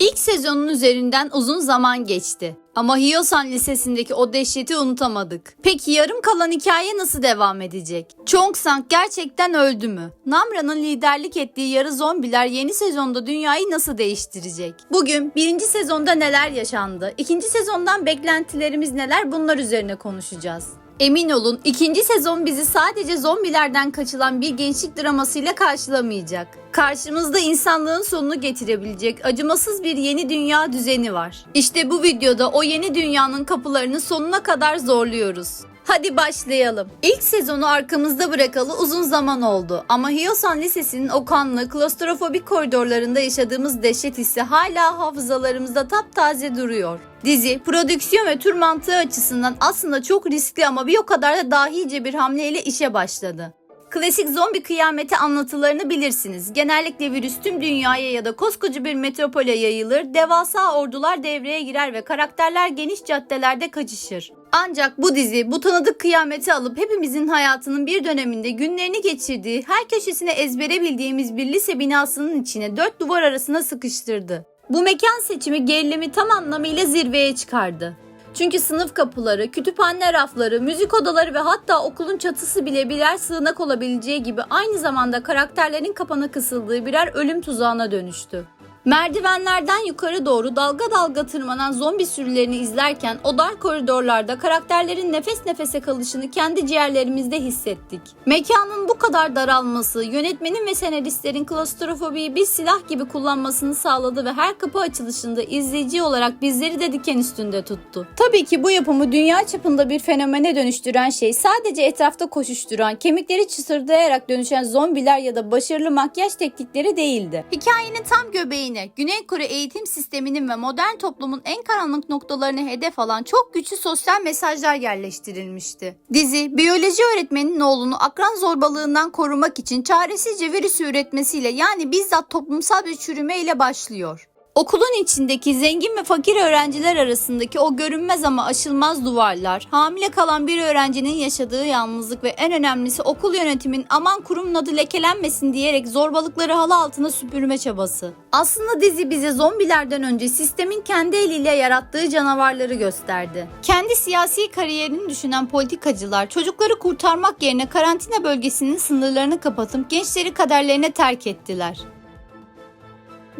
İlk sezonun üzerinden uzun zaman geçti. Ama Hyosan Lisesi'ndeki o dehşeti unutamadık. Peki yarım kalan hikaye nasıl devam edecek? Chongsang gerçekten öldü mü? Namra'nın liderlik ettiği yarı zombiler yeni sezonda dünyayı nasıl değiştirecek? Bugün birinci sezonda neler yaşandı? İkinci sezondan beklentilerimiz neler? Bunlar üzerine konuşacağız. Emin olun ikinci sezon bizi sadece zombilerden kaçılan bir gençlik dramasıyla karşılamayacak. Karşımızda insanlığın sonunu getirebilecek acımasız bir yeni dünya düzeni var. İşte bu videoda o yeni dünyanın kapılarını sonuna kadar zorluyoruz. Hadi başlayalım. İlk sezonu arkamızda bırakalı uzun zaman oldu ama Hyosan Lisesi'nin o kanlı, klostrofobik koridorlarında yaşadığımız dehşet hissi hala hafızalarımızda taptaze duruyor. Dizi, prodüksiyon ve tür mantığı açısından aslında çok riskli ama bir o kadar da dahice bir hamleyle işe başladı. Klasik zombi kıyameti anlatılarını bilirsiniz. Genellikle virüs tüm dünyaya ya da koskoca bir metropole yayılır, devasa ordular devreye girer ve karakterler geniş caddelerde kaçışır. Ancak bu dizi bu tanıdık kıyameti alıp hepimizin hayatının bir döneminde günlerini geçirdiği, her köşesine ezbere bildiğimiz bir lise binasının içine dört duvar arasına sıkıştırdı. Bu mekan seçimi gerilimi tam anlamıyla zirveye çıkardı. Çünkü sınıf kapıları, kütüphane rafları, müzik odaları ve hatta okulun çatısı bile birer sığınak olabileceği gibi aynı zamanda karakterlerin kapana kısıldığı birer ölüm tuzağına dönüştü. Merdivenlerden yukarı doğru dalga dalga tırmanan zombi sürülerini izlerken o dar koridorlarda karakterlerin nefes nefese kalışını kendi ciğerlerimizde hissettik. Mekanın bu kadar daralması, yönetmenin ve senaristlerin klostrofobiyi bir silah gibi kullanmasını sağladı ve her kapı açılışında izleyici olarak bizleri de diken üstünde tuttu. Tabii ki bu yapımı dünya çapında bir fenomene dönüştüren şey sadece etrafta koşuşturan, kemikleri çısırdayarak dönüşen zombiler ya da başarılı makyaj teknikleri değildi. Hikayenin tam göbeği Güney Kore eğitim sisteminin ve modern toplumun en karanlık noktalarını hedef alan çok güçlü sosyal mesajlar yerleştirilmişti. Dizi, biyoloji öğretmeninin oğlunu akran zorbalığından korumak için çaresizce virüsü üretmesiyle yani bizzat toplumsal bir çürümeyle başlıyor. Okulun içindeki zengin ve fakir öğrenciler arasındaki o görünmez ama aşılmaz duvarlar, hamile kalan bir öğrencinin yaşadığı yalnızlık ve en önemlisi okul yönetimin aman kurumun adı lekelenmesin diyerek zorbalıkları halı altına süpürme çabası. Aslında dizi bize zombilerden önce sistemin kendi eliyle yarattığı canavarları gösterdi. Kendi siyasi kariyerini düşünen politikacılar çocukları kurtarmak yerine karantina bölgesinin sınırlarını kapatıp gençleri kaderlerine terk ettiler.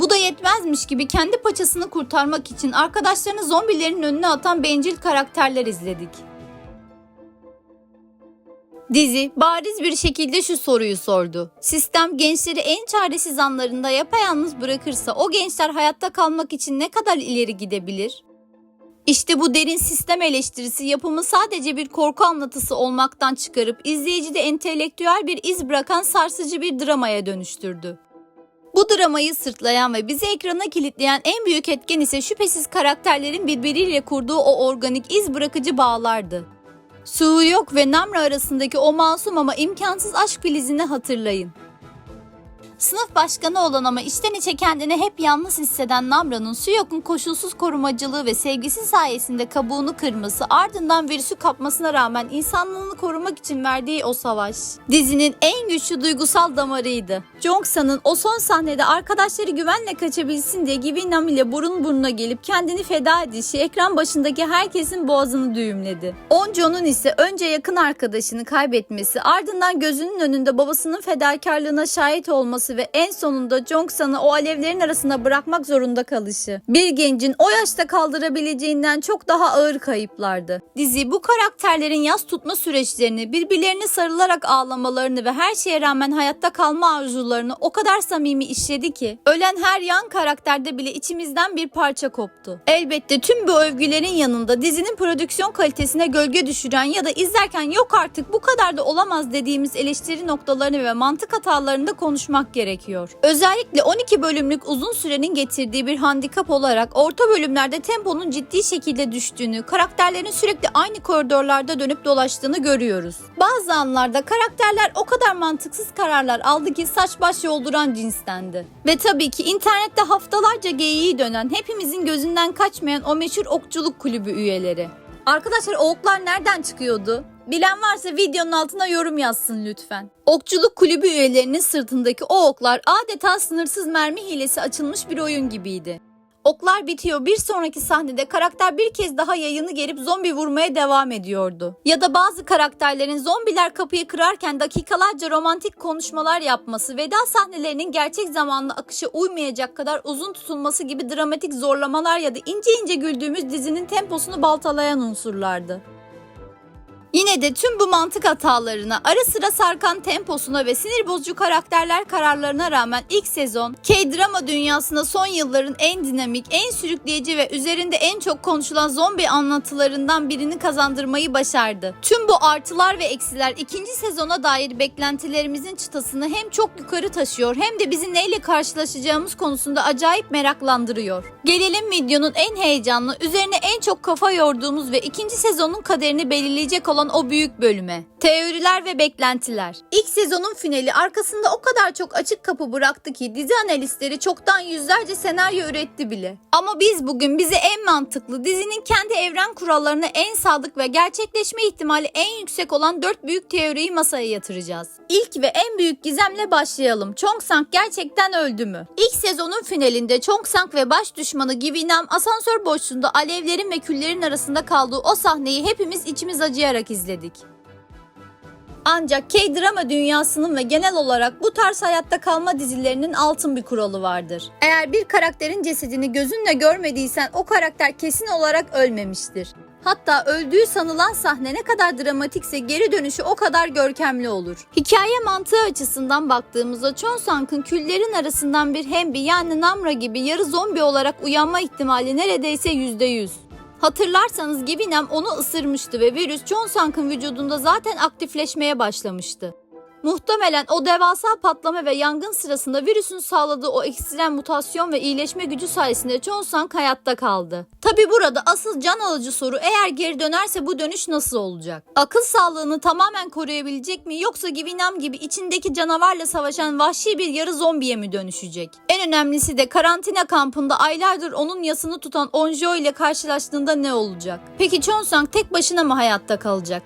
Bu da yetmezmiş gibi kendi paçasını kurtarmak için arkadaşlarını zombilerin önüne atan bencil karakterler izledik. Dizi bariz bir şekilde şu soruyu sordu. Sistem gençleri en çaresiz anlarında yapayalnız bırakırsa o gençler hayatta kalmak için ne kadar ileri gidebilir? İşte bu derin sistem eleştirisi yapımı sadece bir korku anlatısı olmaktan çıkarıp izleyicide entelektüel bir iz bırakan sarsıcı bir dramaya dönüştürdü. Bu dramayı sırtlayan ve bizi ekrana kilitleyen en büyük etken ise şüphesiz karakterlerin birbiriyle kurduğu o organik iz bırakıcı bağlardı. Soo-hyuk ve Namra arasındaki o masum ama imkansız aşk filizini hatırlayın. Sınıf başkanı olan ama içten içe kendini hep yalnız hisseden Namra'nın Soo-hyuk'un koşulsuz korumacılığı ve sevgisi sayesinde kabuğunu kırması, ardından virüsü kapmasına rağmen insanlığını korumak için verdiği o savaş. Dizinin en güçlü duygusal damarıydı. Jong-san'ın o son sahnede arkadaşları güvenle kaçabilsin diye Gi-bin-nam ile burun buruna gelip kendini feda edişi ekran başındaki herkesin boğazını düğümledi. On-jo'nun ise önce yakın arkadaşını kaybetmesi, ardından gözünün önünde babasının fedakarlığına şahit olması ve en sonunda Jong-san'ı o alevlerin arasında bırakmak zorunda kalışı. Bir gencin o yaşta kaldırabileceğinden çok daha ağır kayıplardı. Dizi bu karakterlerin yas tutma süreçlerini, birbirlerine sarılarak ağlamalarını ve her şeye rağmen hayatta kalma arzularını o kadar samimi işledi ki ölen her yan karakterde bile içimizden bir parça koptu. Elbette tüm bu övgülerin yanında dizinin prodüksiyon kalitesine gölge düşüren ya da izlerken yok artık bu kadar da olamaz dediğimiz eleştiri noktalarını ve mantık hatalarını da konuşmak gerekiyor. Özellikle 12 bölümlük uzun sürenin getirdiği bir handikap olarak orta bölümlerde temponun ciddi şekilde düştüğünü, karakterlerin sürekli aynı koridorlarda dönüp dolaştığını görüyoruz. Bazı anlarda karakterler o kadar mantıksız kararlar aldı ki saç baş yolduran cinstendi. Ve tabii ki internette haftalarca geyiği dönen, hepimizin gözünden kaçmayan o meşhur okçuluk kulübü üyeleri. Arkadaşlar o oklar nereden çıkıyordu? Bilen varsa videonun altına yorum yazsın lütfen. Okçuluk kulübü üyelerinin sırtındaki o oklar adeta sınırsız mermi hilesi açılmış bir oyun gibiydi. Oklar bitiyor. Bir sonraki sahnede karakter bir kez daha yayını gerip zombi vurmaya devam ediyordu. Ya da bazı karakterlerin zombiler kapıyı kırarken dakikalarca romantik konuşmalar yapması, veda sahnelerinin gerçek zamanlı akışa uymayacak kadar uzun tutulması gibi dramatik zorlamalar ya da ince ince güldüğümüz dizinin temposunu baltalayan unsurlardı. Yine de tüm bu mantık hatalarına, ara sıra sarkan temposuna ve sinir bozucu karakterler kararlarına rağmen ilk sezon K-drama dünyasında son yılların en dinamik, en sürükleyici ve üzerinde en çok konuşulan zombi anlatılarından birini kazandırmayı başardı. Tüm bu artılar ve eksiler ikinci sezona dair beklentilerimizin çıtasını hem çok yukarı taşıyor hem de bizi neyle karşılaşacağımız konusunda acayip meraklandırıyor. Gelelim videonun en heyecanlı, üzerine en çok kafa yorduğumuz ve ikinci sezonun kaderini belirleyecek olan o büyük bölüme. Teoriler ve beklentiler. İlk sezonun finali arkasında o kadar çok açık kapı bıraktı ki dizi analistleri çoktan yüzlerce senaryo üretti bile. Ama biz bugün bize en mantıklı, dizinin kendi evren kurallarına en sadık ve gerçekleşme ihtimali en yüksek olan 4 büyük teoriyi masaya yatıracağız. İlk ve en büyük gizemle başlayalım. Chong-sang gerçekten öldü mü? İlk sezonun finalinde Chong-sang ve baş düşmanı Gi-bi-nam asansör boşluğunda alevlerin ve küllerin arasında kaldığı o sahneyi hepimiz içimiz acıyarak izledik. Ancak K-drama dünyasının ve genel olarak bu tarz hayatta kalma dizilerinin altın bir kuralı vardır. Eğer bir karakterin cesedini gözünle görmediysen o karakter kesin olarak ölmemiştir. Hatta öldüğü sanılan sahne ne kadar dramatikse geri dönüşü o kadar görkemli olur. Hikaye mantığı açısından baktığımızda Chong-sang'ın küllerin arasından bir Hembi yani Namra gibi yarı zombi olarak uyanma ihtimali neredeyse %100. Hatırlarsanız Gi-bi-nam onu ısırmıştı ve virüs Chong-sang'ın vücudunda zaten aktifleşmeye başlamıştı. Muhtemelen o devasa patlama ve yangın sırasında virüsün sağladığı o ekstrem mutasyon ve iyileşme gücü sayesinde Chong-sang hayatta kaldı. Tabi burada asıl can alıcı soru, eğer geri dönerse bu dönüş nasıl olacak? Akıl sağlığını tamamen koruyabilecek mi, yoksa Gi-bi-nam gibi içindeki canavarla savaşan vahşi bir yarı zombiye mi dönüşecek? En önemlisi de karantina kampında aylardır onun yasını tutan Onjo ile karşılaştığında ne olacak? Peki Chong-sang tek başına mı hayatta kalacak?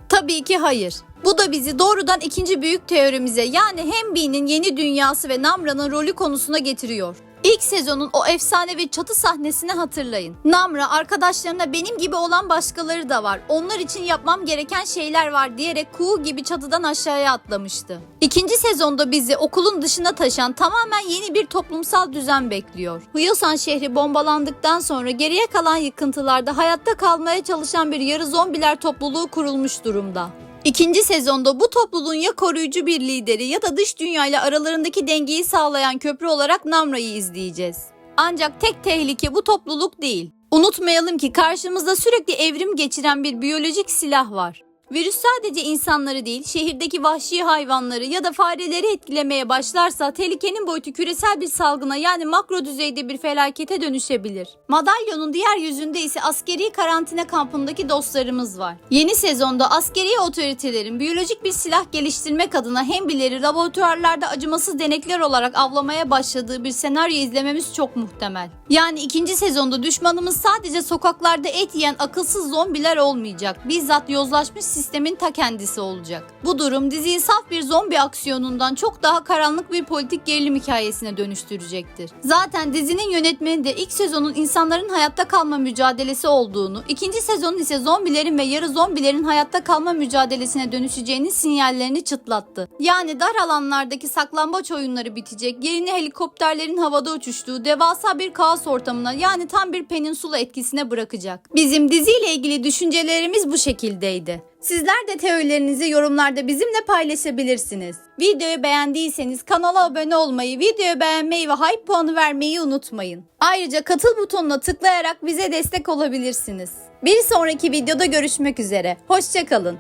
Tabii ki hayır. Bu da bizi doğrudan ikinci büyük teorimize, yani Hembi'nin yeni dünyası ve Namra'nın rolü konusuna getiriyor. İlk sezonun o efsanevi çatı sahnesini hatırlayın. Namra arkadaşlarına benim gibi olan başkaları da var, onlar için yapmam gereken şeyler var diyerek kuğu gibi çatıdan aşağıya atlamıştı. İkinci sezonda bizi okulun dışına taşan tamamen yeni bir toplumsal düzen bekliyor. Hyosan şehri bombalandıktan sonra geriye kalan yıkıntılarda hayatta kalmaya çalışan bir yarı zombiler topluluğu kurulmuş durumda. İkinci sezonda bu topluluğun ya koruyucu bir lideri ya da dış dünyayla aralarındaki dengeyi sağlayan köprü olarak Namra'yı izleyeceğiz. Ancak tek tehlike bu topluluk değil. Unutmayalım ki karşımızda sürekli evrim geçiren bir biyolojik silah var. Virüs sadece insanları değil, şehirdeki vahşi hayvanları ya da fareleri etkilemeye başlarsa tehlikenin boyutu küresel bir salgına, yani makro düzeyde bir felakete dönüşebilir. Madalyonun diğer yüzünde ise askeri karantina kampındaki dostlarımız var. Yeni sezonda askeri otoritelerin biyolojik bir silah geliştirmek adına Hembileri laboratuvarlarda acımasız denekler olarak avlamaya başladığı bir senaryo izlememiz çok muhtemel. Yani ikinci sezonda düşmanımız sadece sokaklarda et yiyen akılsız zombiler olmayacak. Bizzat yozlaşmış sistemin ta kendisi olacak. Bu durum diziyi saf bir zombi aksiyonundan çok daha karanlık bir politik gerilim hikayesine dönüştürecektir. Zaten dizinin yönetmeni de ilk sezonun insanların hayatta kalma mücadelesi olduğunu, ikinci sezonun ise zombilerin ve yarı zombilerin hayatta kalma mücadelesine dönüşeceğinin sinyallerini çıtlattı. Yani dar alanlardaki saklambaç oyunları bitecek, yerine helikopterlerin havada uçuştuğu devasa bir kaos ortamına, yani tam bir peninsula etkisine bırakacak. Bizim diziyle ilgili düşüncelerimiz bu şekildeydi. Sizler de teorilerinizi yorumlarda bizimle paylaşabilirsiniz. Videoyu beğendiyseniz kanala abone olmayı, videoyu beğenmeyi ve hype puanı vermeyi unutmayın. Ayrıca katıl butonuna tıklayarak bize destek olabilirsiniz. Bir sonraki videoda görüşmek üzere. Hoşça kalın.